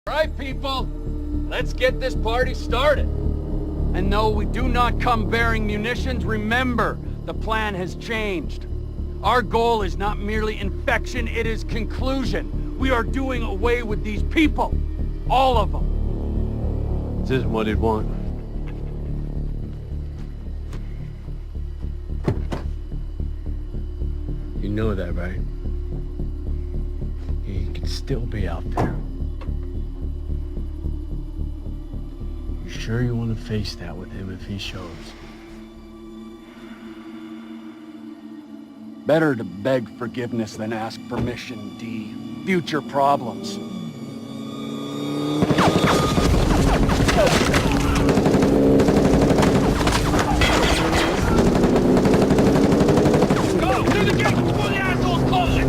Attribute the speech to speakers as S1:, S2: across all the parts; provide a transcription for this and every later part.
S1: Right, people, let's get this party started. And no, we do not come bearing munitions. Remember, the plan has changed. Our goal is not merely infection, it is conclusion. We are doing away with these people. All of them.
S2: This isn't what he'd want. You know that, right? He could still be out there. You sure you want to face that with him if he shows?
S1: Better to beg forgiveness than ask permission, D. Future problems. Go! Through the gate before the assholes close it!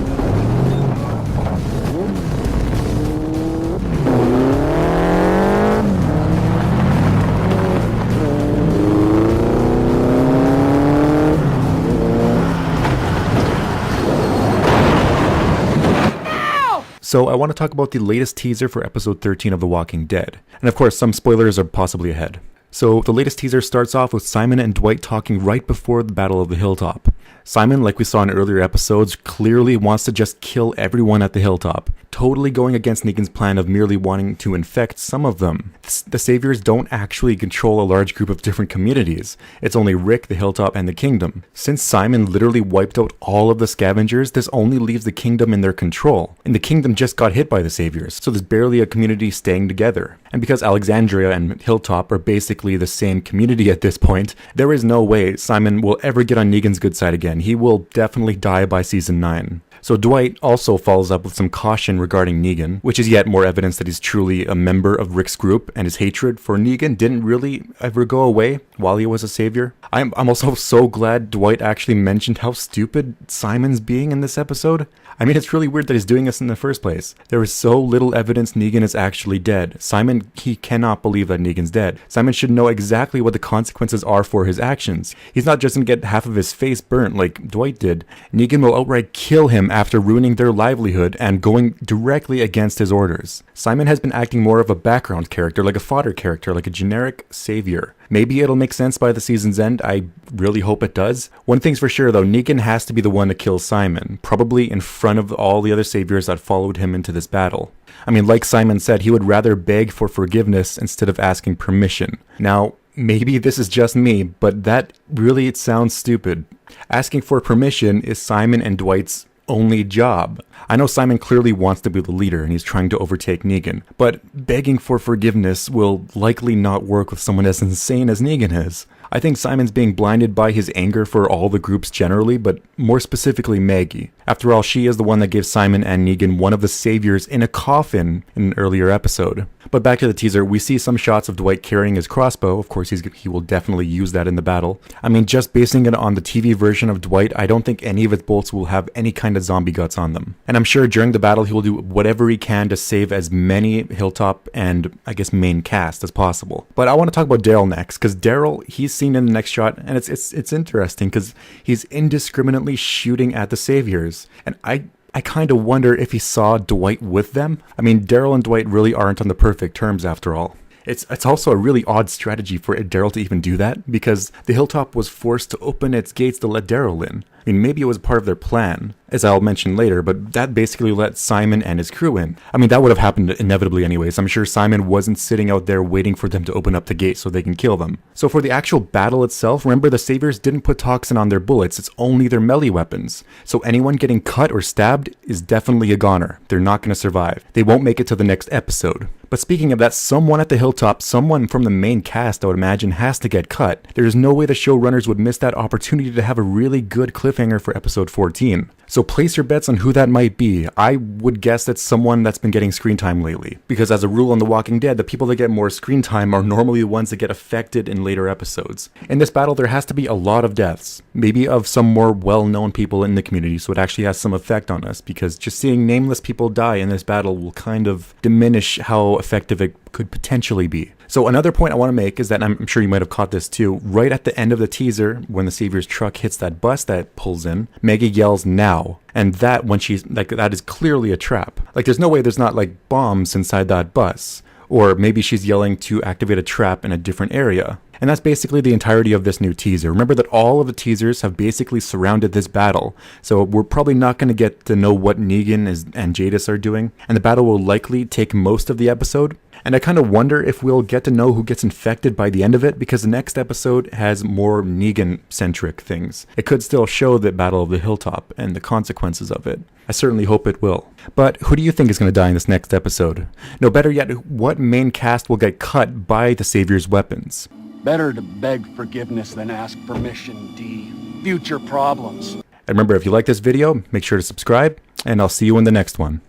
S3: So I want to talk about the latest teaser for episode 13 of The Walking Dead. And of course, some spoilers are possibly ahead. So the latest teaser starts off with Simon and Dwight talking right before the Battle of the Hilltop. Simon, like we saw in earlier episodes, clearly wants to just kill everyone at the Hilltop, totally going against Negan's plan of merely wanting to infect some of them. The Saviors don't actually control a large group of different communities. It's only Rick, the Hilltop, and the Kingdom. Since Simon literally wiped out all of the scavengers, this only leaves the Kingdom in their control. And the Kingdom just got hit by the Saviors, so there's barely a community staying together. And because Alexandria and Hilltop are basically the same community at this point, there is no way Simon will ever get on Negan's good side again. He will definitely die by season 9. So Dwight also follows up with some caution regarding Negan, which is yet more evidence that he's truly a member of Rick's group, and his hatred for Negan didn't really ever go away while he was a savior. I'm also so glad Dwight actually mentioned how stupid Simon's being in this episode. I mean, it's really weird that he's doing this in the first place. There is so little evidence Negan is actually dead. Simon, he cannot believe that Negan's dead. Simon should know exactly what the consequences are for his actions. He's not just gonna get half of his face burnt like Dwight did. Negan will outright kill him after ruining their livelihood and going directly against his orders. Simon has been acting more of a background character, like a fodder character, like a generic savior. Maybe it'll make sense by the season's end. I really hope it does. One thing's for sure though, Negan has to be the one to kill Simon, probably in front of all the other saviors that followed him into this battle. I mean, like Simon said, he would rather beg for forgiveness instead of asking permission. Now, maybe this is just me, but that really sounds stupid. Asking for permission is Simon and Dwight's only job. I know Simon clearly wants to be the leader and he's trying to overtake Negan, but begging for forgiveness will likely not work with someone as insane as Negan is. I think Simon's being blinded by his anger for all the groups generally, but more specifically Maggie. After all, she is the one that gave Simon and Negan one of the saviors in a coffin in an earlier episode. But back to the teaser, we see some shots of Dwight carrying his crossbow. Of course, he will definitely use that in the battle. I mean, just basing it on the TV version of Dwight, I don't think any of his bolts will have any kind of zombie guts on them. And I'm sure during the battle, he will do whatever he can to save as many Hilltop and, I guess, main cast as possible. But I want to talk about Daryl next, because Daryl, he's seen in the next shot, and it's interesting, because he's indiscriminately shooting at the saviors. And I kind of wonder if he saw Dwight with them. I mean, Daryl and Dwight really aren't on the perfect terms after all. It's also a really odd strategy for Daryl to even do that, because the Hilltop was forced to open its gates to let Daryl in. I mean, maybe it was part of their plan, as I'll mention later, but that basically let Simon and his crew in. I mean, that would have happened inevitably anyways. I'm sure Simon wasn't sitting out there waiting for them to open up the gate so they can kill them. So for the actual battle itself, remember the Saviors didn't put toxin on their bullets, it's only their melee weapons. So anyone getting cut or stabbed is definitely a goner. They're not going to survive. They won't make it to the next episode. But speaking of that, someone at the Hilltop, someone from the main cast, I would imagine, has to get cut. There's no way the showrunners would miss that opportunity to have a really good cliffhanger for episode 14. So place your bets on who that might be. I would guess that's someone that's been getting screen time lately. Because as a rule on The Walking Dead, the people that get more screen time are normally the ones that get affected in later episodes. In this battle, there has to be a lot of deaths. Maybe of some more well-known people in the community, so it actually has some effect on us. Because just seeing nameless people die in this battle will kind of diminish how effective it could potentially be. So another point I want to make is that, and I'm sure you might have caught this too, right at the end of the teaser, when the Savior's truck hits that bus that pulls in, Maggie yells, "Now." And that, when she's like, that is clearly a trap. Like, there's no way there's not like bombs inside that bus. Or maybe she's yelling to activate a trap in a different area. And that's basically the entirety of this new teaser. Remember that all of the teasers have basically surrounded this battle, so we're probably not going to get to know what Negan and Jadis are doing, and the battle will likely take most of the episode. And I kind of wonder if we'll get to know who gets infected by the end of it, because the next episode has more Negan-centric things. It could still show the Battle of the Hilltop and the consequences of it. I certainly hope it will. But who do you think is going to die in this next episode? No, better yet, what main cast will get cut by the Savior's weapons?
S1: Better to beg forgiveness than ask permission, D. Future problems.
S3: And remember, if you like this video, make sure to subscribe, and I'll see you in the next one.